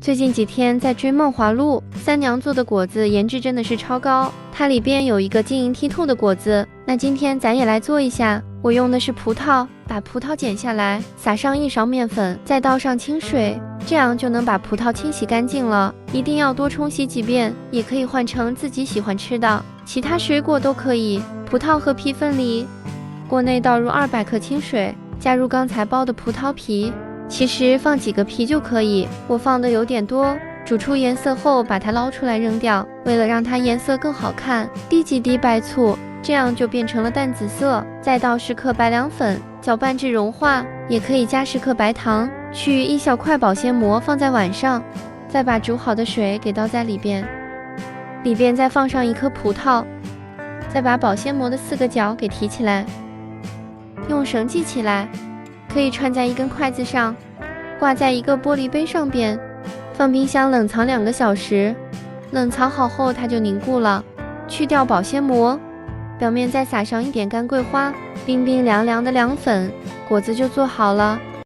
最近几天在追梦华录，三娘做的果子颜值真的是超高，它里边有一个晶莹剔透的果子，那今天咱也来做一下。我用的是葡萄，把葡萄剪下来，撒上1勺面粉，再倒上清水，这样就能把葡萄清洗干净了。一定要多冲洗几遍，也可以换成自己喜欢吃的，其他水果都可以。葡萄和皮分离，锅内倒入200克清水，加入刚才剥的葡萄皮。其实放几个皮就可以，我放的有点多。煮出颜色后，把它捞出来扔掉。为了让它颜色更好看，滴几滴白醋，这样就变成了淡紫色。再倒10克白凉粉，搅拌至融化。也可以加10克白糖，取1小块保鲜膜放在碗上，再把煮好的水给倒在里边，再放上1颗葡萄，再把保鲜膜的4个角给提起来，用绳系起来。可以串在一根筷子上，挂在一个玻璃杯上边，放冰箱冷藏2个小时。冷藏好后它就凝固了。去掉保鲜膜，表面再撒上一点干桂花，冰冰凉凉的凉粉，果子就做好了。